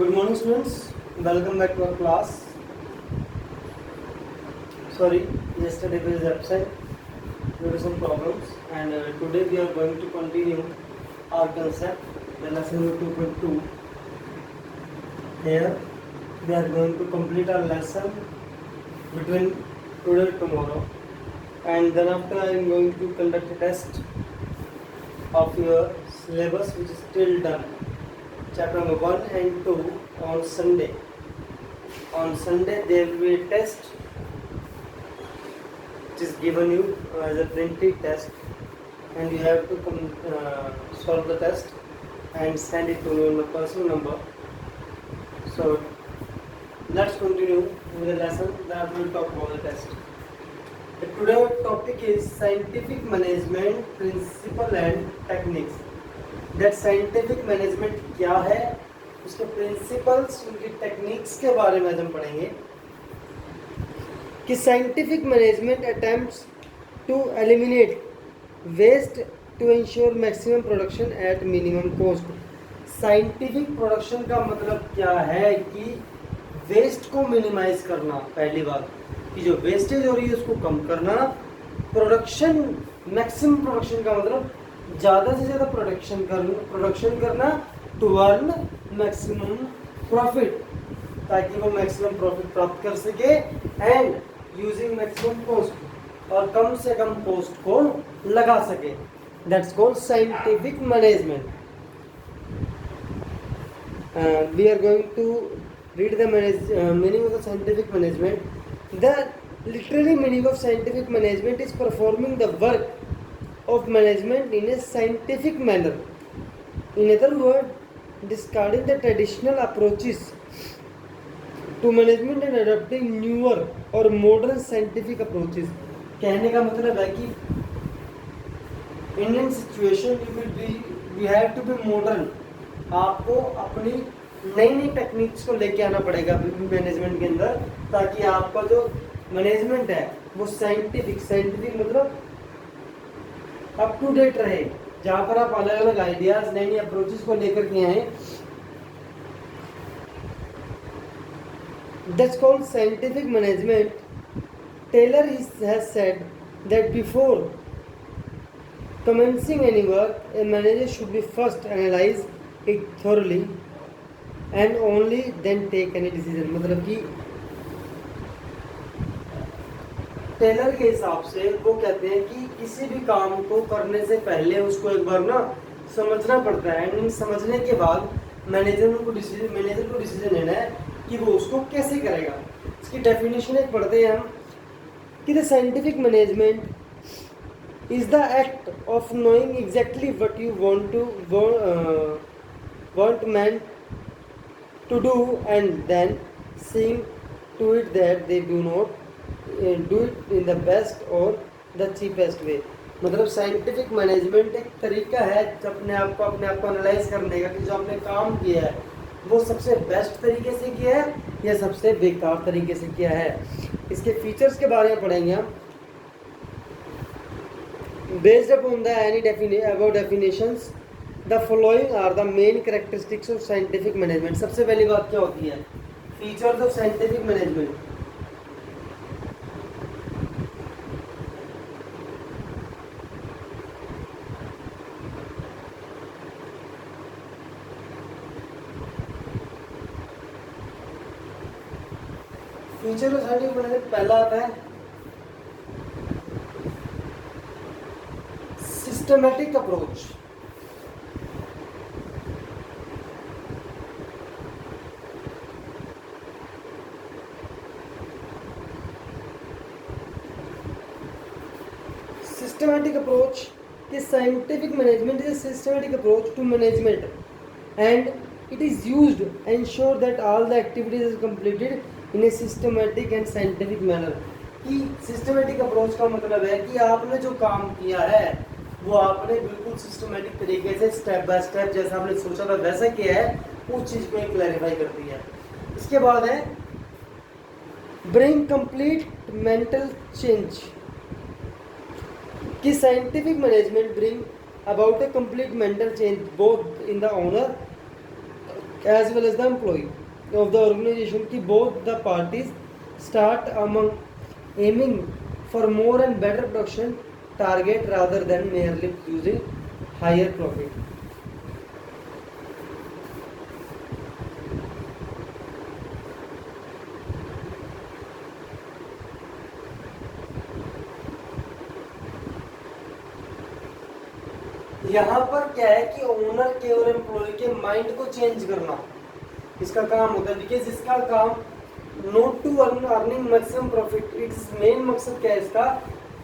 Good morning, students. Welcome back to our class. Sorry, yesterday we was absent due to some problems, and today we are going to continue our concept, the lesson 2.2. Here we are going to complete our lesson between today and tomorrow, and then after I am going to conduct a test of your syllabus, which is still done. Chapter number 1 and 2 on Sunday. On Sunday there will be a test which is given you as a printed test, and you have to solve the test and send it to me on my personal number. So let's continue with the lesson. That we will talk about the test. Today our topic is scientific management principle and techniques. That scientific management क्या है, उसके principles, उनकी techniques के बारे में हम पढ़ेंगे कि scientific management attempts to eliminate waste to ensure maximum production at minimum cost. Scientific production का मतलब क्या है कि वेस्ट को मिनिमाइज करना। पहली बात कि जो वेस्टेज हो रही है उसको कम करना। प्रोडक्शन, मैक्सिमम प्रोडक्शन का मतलब ज़्यादा से ज़्यादा प्रोडक्शन करना टू अर्न मैक्सिमम प्रॉफिट, ताकि वो मैक्सिमम प्रॉफिट प्राप्त कर सके, एंड यूजिंग मैक्सिमम कॉस्ट, और कम से कम कॉस्ट को लगा सके। That's called scientific management. We are going to read the meaning of the scientific management. The literally meaning of scientific management is performing the work of management in a scientific manner. In other words, discarding the traditional approaches to management and adopting newer or modern scientific approaches. कहने का मतलब है कि Indian situation we have to be modern. आपको अपनी नई नई techniques को लेके आना पड़ेगा मैनेजमेंट के अंदर, ताकि आपका जो मैनेजमेंट है वो साइंटिफिक मतलब अप टू डेट रहे, जहाँ पर आप अलग अलग आइडियाज, नई नई अप्रोचेस को लेकर के आए। That's called scientific management. Taylor has said that before commencing any work, a manager should be first analyze it thoroughly and only then take any decision। मतलब कि टेलर के हिसाब से वो कहते हैं कि किसी भी काम को करने से पहले उसको एक बार ना समझना पड़ता है, एंड समझने के बाद मैनेजर को डिसीजन लेना है कि वो उसको कैसे करेगा। इसकी डेफिनेशन एक पढ़ते हैं हम कि the scientific management is the act of knowing exactly what you want man to do and then seeing to it that they do not do it in the best और द चीपेस्ट वे। मतलब scientific management एक तरीका है अपने आप को analyse करने का कि जो आपने काम किया है वो सबसे बेस्ट तरीके से किया है या सबसे बेकार तरीके से किया है। इसके फीचर्स के बारे में पढ़ेंगे हम। Based upon the any above definitions, the following are the main characteristics of scientific management. सबसे पहली बात क्या होती है, features of scientific management. Feature of scientific management पहला आता है सिस्टमैटिक अप्रोच। सिस्टमैटिक अप्रोच कि scientific management is a systematic approach to management and it is used to ensure that all the activities is completed in a systematic and scientific manner। कि systematic approach का मतलब है कि आपने जो काम किया है वो आपने बिल्कुल सिस्टमेटिक तरीके से स्टेप बाय स्टेप जैसा आपने सोचा था वैसा किया है, उस चीज़ को क्लैरिफाई कर दिया। इसके बाद है ब्रिंग कंप्लीट मेंटल चेंज कि scientific management bring about a complete mental change both in the owner as well as the employee of the organization ki both the parties start among aiming for more and better production target rather than merely using higher profit. यहाँ पर क्या है कि owner के और employ के mind को change करना इसका काम होता है, बिकॉज इसका काम not to earning maximum profit, its main मकसद क्या है इसका,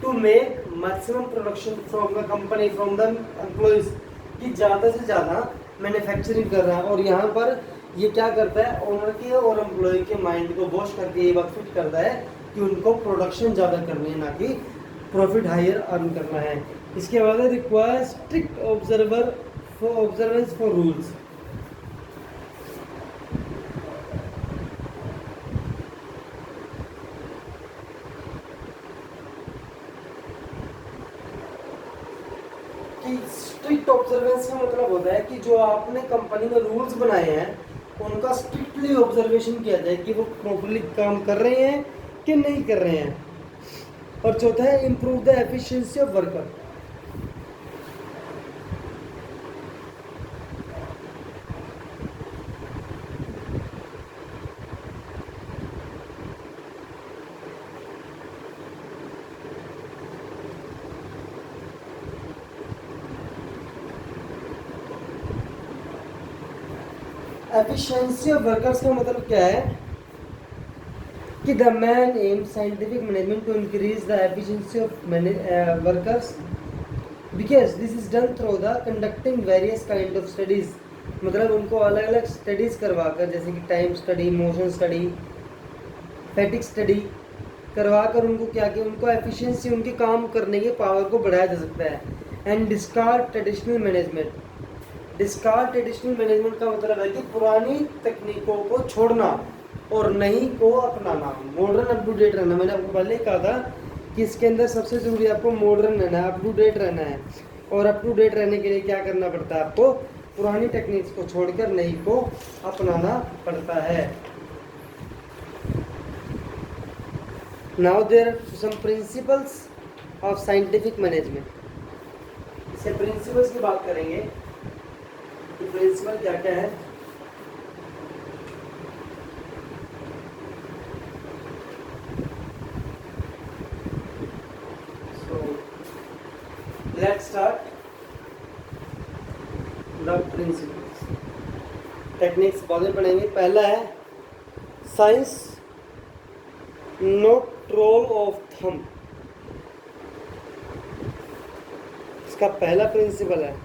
to make maximum production from the company, from the employees, कि ज़्यादा से ज़्यादा मैन्युफैक्चरिंग कर रहा है। और यहाँ पर ये क्या करता है, ओनर के और एम्प्लॉय के माइंड को वॉश करके ये बात फिट करता है कि उनको प्रोडक्शन ज़्यादा करनी है, ना कि प्रॉफिट हायर अर्न करना है। इसके बाद require strict observance for rules. Strict observance का मतलब होता है कि जो आपने कंपनी में रूल्स बनाए हैं उनका स्ट्रिक्टली ऑब्जर्वेशन किया जाए कि वो प्रॉपर्ली काम कर रहे हैं कि नहीं कर रहे हैं। और चौथा है improve the efficiency of worker. Efficiency of workers का मतलब क्या है कि the main aim scientific management to increase the efficiency of workers because this is done through the conducting various kind of studies. मतलब उनको अलग अलग स्टडीज करवाकर, जैसे कि time study, motion study, fatigue study करवाकर उनको क्या कि उनको एफिशिएंसी, उनके काम करने के पावर को बढ़ाया जा सकता है। And discard traditional management. Discard traditional management का मतलब है कि पुरानी तकनीकों को छोड़ना और नई को अपनाना, मॉडर्न अप टू डेट रहना। मैंने आपको पहले कहा था कि इसके अंदर सबसे ज़रूरी आपको मॉडर्न रहना है, अप टू डेट रहना है। और अप टू डेट रहने के लिए क्या करना पड़ता है, आपको पुरानी टेक्निक्स को छोड़कर नई को अपनाना पड़ता है। Now there some principles of scientific management. इससे प्रिंसिपल्स की बात करेंगे। प्रिंसिपल क्या क्या है, so let's start the principles. Techniques बाद में पढ़ेंगे। पहला है science not rule of thumb. इसका पहला प्रिंसिपल है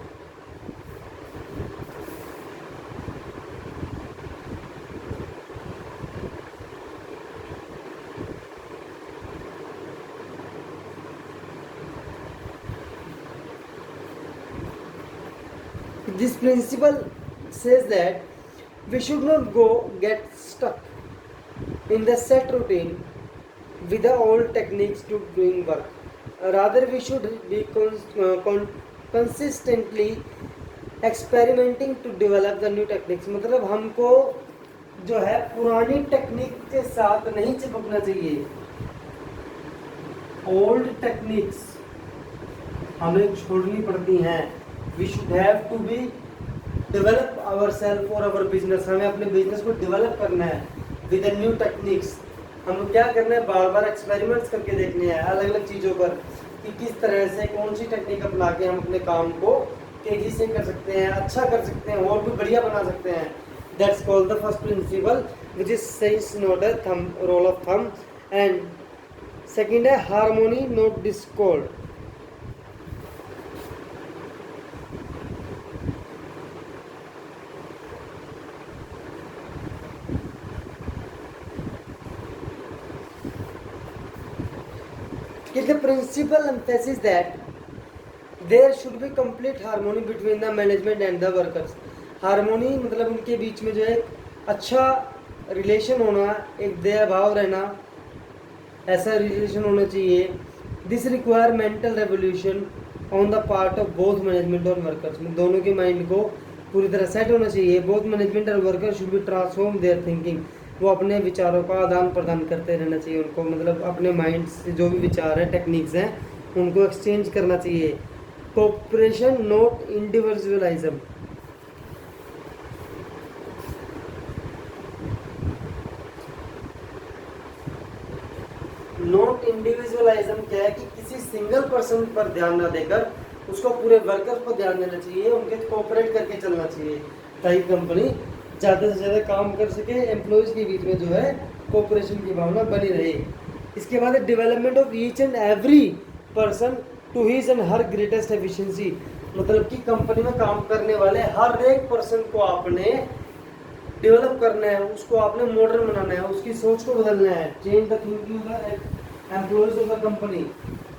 this principle says that we should not get stuck in the set routine with the old techniques to doing work. Rather we should be consistently experimenting to develop the new techniques. मतलब हमको जो है पुरानी technique के साथ नहीं चिपकना चाहिए। Old techniques हमें छोड़नी पड़ती हैं। We should have to be develop ourselves for our business। हमें अपने बिजनेस को डेवलप करना है with the new techniques। हम क्या करना है, बार बार एक्सपेरिमेंट्स करके देखने हैं अलग अलग चीज़ों पर कि किस तरह से कौन सी टेक्निक अपना के हम अपने काम को तेज़ी से कर सकते हैं, अच्छा कर सकते हैं, और भी बढ़िया बना सकते हैं। That's called the first principle which is science not a thumb, rule of thumb. And second है harmony not discord. The principal emphasizes that there should be complete harmony between the management and the workers। Harmony मतलब उनके बीच में जो है अच्छा relation होना, एक दया भाव रहना, ऐसा रिलेशन होना चाहिए। This require mental revolution on the part of both management और वर्कर्स। दोनों के माइंड को पूरी तरह सेट होना चाहिए। बोथ मैनेजमेंट और worker should be transform there thinking, वो अपने विचारों का आदान प्रदान करते रहना चाहिए उनको, मतलब अपने माइंड से जो भी विचार है, टेक्निक्स हैं, उनको एक्सचेंज करना चाहिए। Cooperation not individualism, not individualism क्या है कि किसी सिंगल पर्सन पर ध्यान ना देकर उसको पूरे वर्कर्स पर ध्यान देना चाहिए, उनके कोऑपरेट करके चलना चाहिए ताकि कंपनी ज़्यादा से ज़्यादा काम कर सके, एम्प्लॉयज़ के बीच में जो है कोऑपरेशन की भावना बनी रहे। इसके बाद development of each and every person to his and her greatest efficiency, मतलब कि कंपनी में काम करने वाले हर एक पर्सन को आपने डेवलप करना है, उसको आपने मॉडर्न बनाना है, उसकी सोच को बदलना है। Change the thinking of the employees of the company,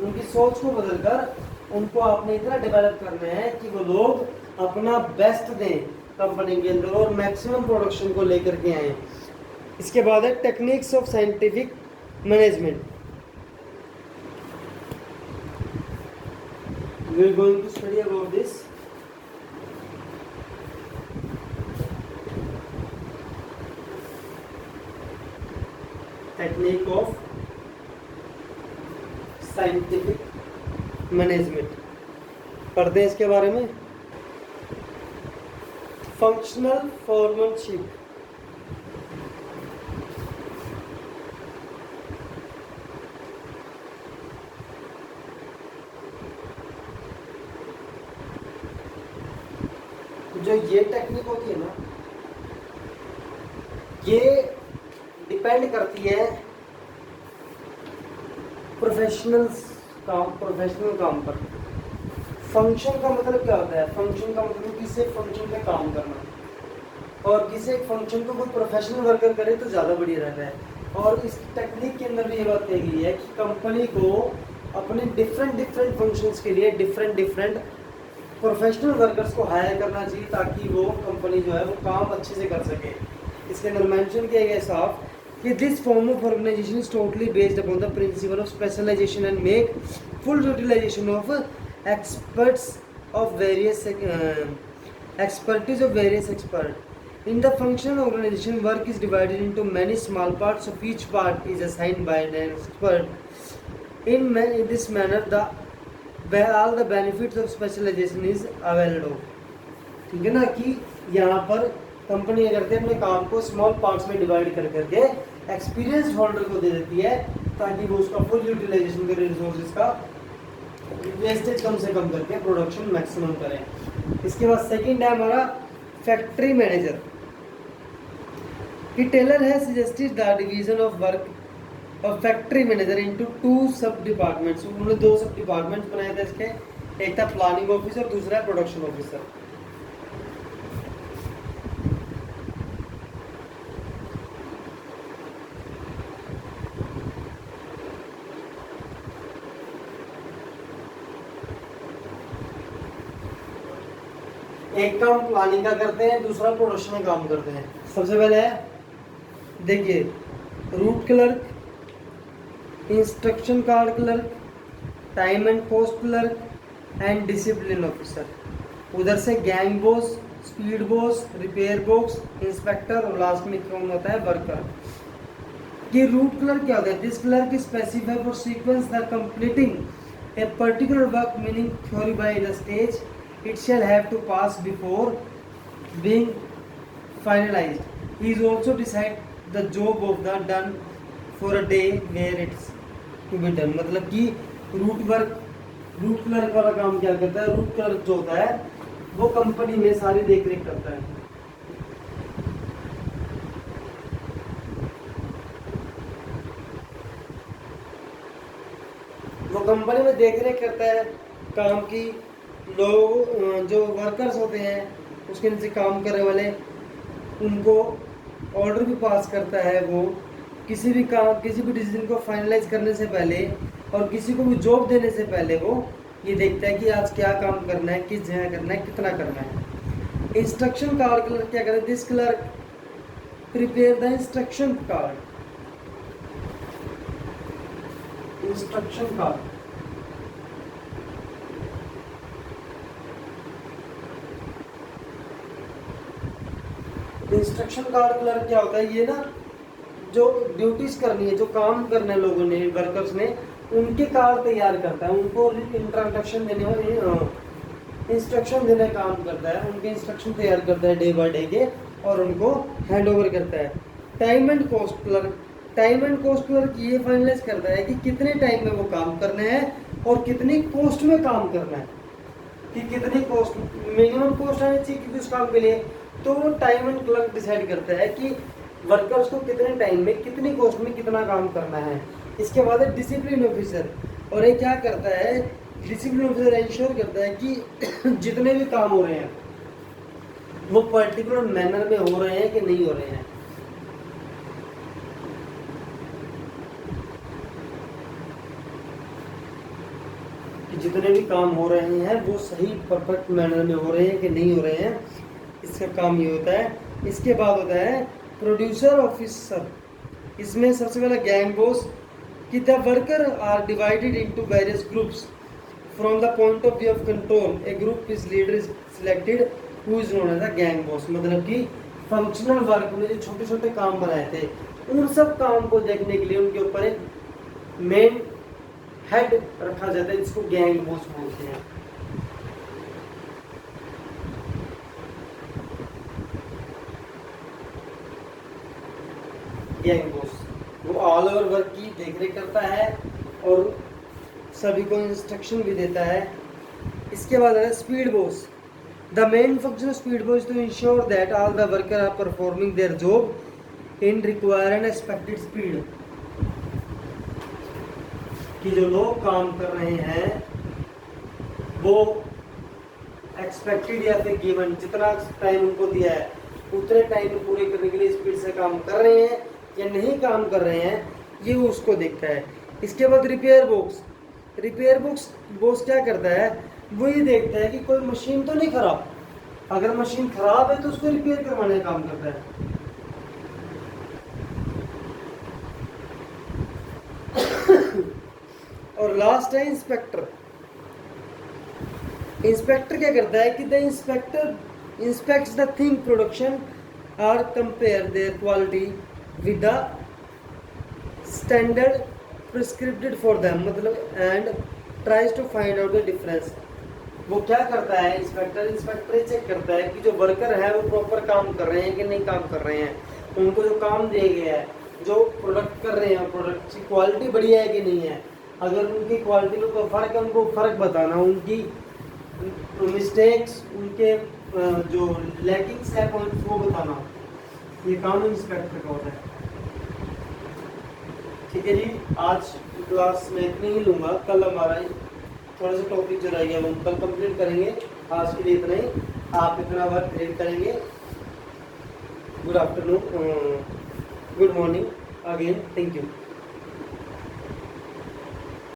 उनकी सोच को बदलकर उनको आपने इतना डेवलप करना है कि वो लोग अपना बेस्ट दें कंपनी के अंदर और मैक्सिमम प्रोडक्शन को लेकर के आए। इसके बाद है techniques of scientific management. We are going to study about this. Technique of scientific management पढ़ते हैं इसके बारे में। फंक्शनल फॉर्मनशिप, जो ये टेक्निक होती है ना, ये डिपेंड करती है प्रोफेशनल काम पर। फंक्शन का मतलब क्या होता है? फंक्शन का मतलब किसी एक फंक्शन पे काम करना, और किसी एक फंक्शन को कोई प्रोफेशनल वर्कर करे तो ज़्यादा बढ़िया रहता है। और इस टेक्निक के अंदर भी ये बात कही गई है कि कंपनी को अपने डिफरेंट फंक्शंस के लिए डिफरेंट प्रोफेशनल वर्कर्स को हायर करना चाहिए ताकि वो कंपनी जो है वो काम अच्छे से कर सके। इसके अंदर मेंशन किया गया साफ कि this form of organization is totally based upon the principle of specialization and make full utilization of expertise of various expert. In the functional organization, work is divided into many small parts, of each part is assigned by an expert. In this manner, all the benefits of specialization is availed of. ठीक है ना, कि यहाँ पर company करते हैं अपने काम को स्मॉल पार्ट्स में डिवाइड कर करके एक्सपीरियंस होल्डर को दे देती है ताकि वो उसका फुल यूटिलाइजेशन करे, रिसोर्सेज का वेस्टेज कम से कम करके प्रोडक्शन मैक्सिमम करें। इसके बाद सेकंड है हमारा फैक्ट्री मैनेजर। टेलर है suggested the division of work of factory manager into 2 सब डिपार्टमेंट्स। उन्होंने 2 सब डिपार्टमेंट्स बनाए थे इसके, एक था प्लानिंग ऑफिसर, दूसरा प्रोडक्शन ऑफिसर। एक काम प्लानिंग का करते हैं, दूसरा प्रोडक्शन का काम करते हैं। सबसे पहले है देखिए root clerk, instruction card clerk, time and cost clerk and discipline officer. उधर से gang boss, speed boss, repair box, inspector और लास्ट में कौन होता है? वर्कर। ये रूट क्लर्क क्या होता है? This clerk is specify for sequence the completing a particular work meaning theory by the stage it shall have to pass before being finalized. He is also decide the job of the done for a day where it's to be done. मतलब कि root clerk वाला काम क्या करता है? Root clerk जो होता है वो कंपनी में सारी देख रेख करता है। वो कंपनी में देख रेख करता है काम की, लोग जो वर्कर्स होते हैं उसके नीचे काम करने वाले, उनको ऑर्डर भी पास करता है। वो किसी भी डिसीजन को फाइनलाइज करने से पहले और किसी को भी जॉब देने से पहले वो ये देखता है कि आज क्या काम करना है, किस जगह करना है, कितना करना है। इंस्ट्रक्शन कार्ड क्लर्क क्या करे? This clerk prepare the instruction card. Instruction card instruction card clerk क्या होता है, ये ना जो ड्यूटीज करनी है, जो काम करने लोगों ने, वर्कर्स ने, उनके कार्ड तैयार करता है, उनको इंट्रोडक्शन देने इंस्ट्रक्शन देने का काम करता है, उनके इंस्ट्रक्शन तैयार करता है डे बाय डे के, और उनको हैंड ओवर करता है। Time and cost clerk, time and cost clerk ये फाइनलाइज करता है कि कितने टाइम में वो काम करना है और कितनी कॉस्ट में काम करना है, कि कितनी कॉस्ट, मिनिमम कॉस्ट आनी चाहिए किसी उस काम के लिए, तो वो टाइम एंड क्लर्क डिसाइड करता है कि वर्कर्स को कितने टाइम में कितनी कॉस्ट में कितना काम करना है। इसके बाद है डिसिप्लिन ऑफिसर, और ये क्या करता है, डिसिप्लिन ऑफिसर इंश्योर करता है कि जितने भी काम हो रहे हैं वो पर्टिकुलर मैनर में हो रहे हैं कि नहीं हो रहे हैं। कि जितने भी काम हो रहे हैं वो सही परफेक्ट मैनर में हो रहे हैं कि नहीं हो रहे हैं, इसका काम ये होता है। इसके बाद होता है प्रोड्यूसर ऑफिसर, इसमें सबसे पहला गैंग बॉस, कि the worker are divided into various groups from the point of view of control a group is leader is selected who is known as the gang boss. मतलब कि functional work में जो छोटे छोटे काम बनाए थे उन सब काम को देखने के लिए उनके ऊपर एक मेन हेड रखा जाता है, जिसको गैंग बॉस बोलते हैं। गैंग बॉस वो ऑल ओवर वर्क की देखरेख करता है और सभी को इंस्ट्रक्शन भी देता है। इसके बाद है speed boss, the main function of speed boss to ensure that all the worker are performing their job in required and expected speed, कि जो लोग काम कर रहे हैं वो एक्सपेक्टेड या फिर गिवन जितना टाइम उनको दिया है उतने टाइम में पूरे करने के लिए स्पीड से काम कर रहे हैं या नहीं काम कर रहे हैं, ये उसको देखता है। इसके बाद रिपेयर बॉक्स, रिपेयर बॉक्स क्या करता है, वो ये देखता है कि कोई मशीन तो नहीं खराब, अगर मशीन खराब है तो उसको रिपेयर करवाने का काम करता है। और लास्ट है इंस्पेक्टर, इंस्पेक्टर क्या करता है कि the inspector inspects the thing production are compare their quality with the standard prescribed for them, मतलब and tries to find out the difference. वो क्या करता है इंस्पेक्टर चेक करता है कि जो वर्कर है वो प्रॉपर काम कर रहे हैं कि नहीं काम कर रहे हैं, उनको जो काम दिया गया है, जो प्रोडक्ट कर रहे हैं प्रोडक्ट की क्वालिटी बढ़िया है कि नहीं है। अगर उनकी क्वालिटी में कोई फ़र्क है उनको फ़र्क बताना, उनकी मिस्टेक्स, उनके जो लैकिंग्स है पॉइंट्स वो बताना, ये काम इंस्पेक्टर का होता है। ठीक है जी, आज क्लास में इतनी ही लूँगा, कल हमारा थोड़ा सा टॉपिक जो रह गया वो कल कंप्लीट करेंगे। आज के लिए इतना ही, आप इतना वर्क रीड करेंगे। Good afternoon, good morning again, thank you.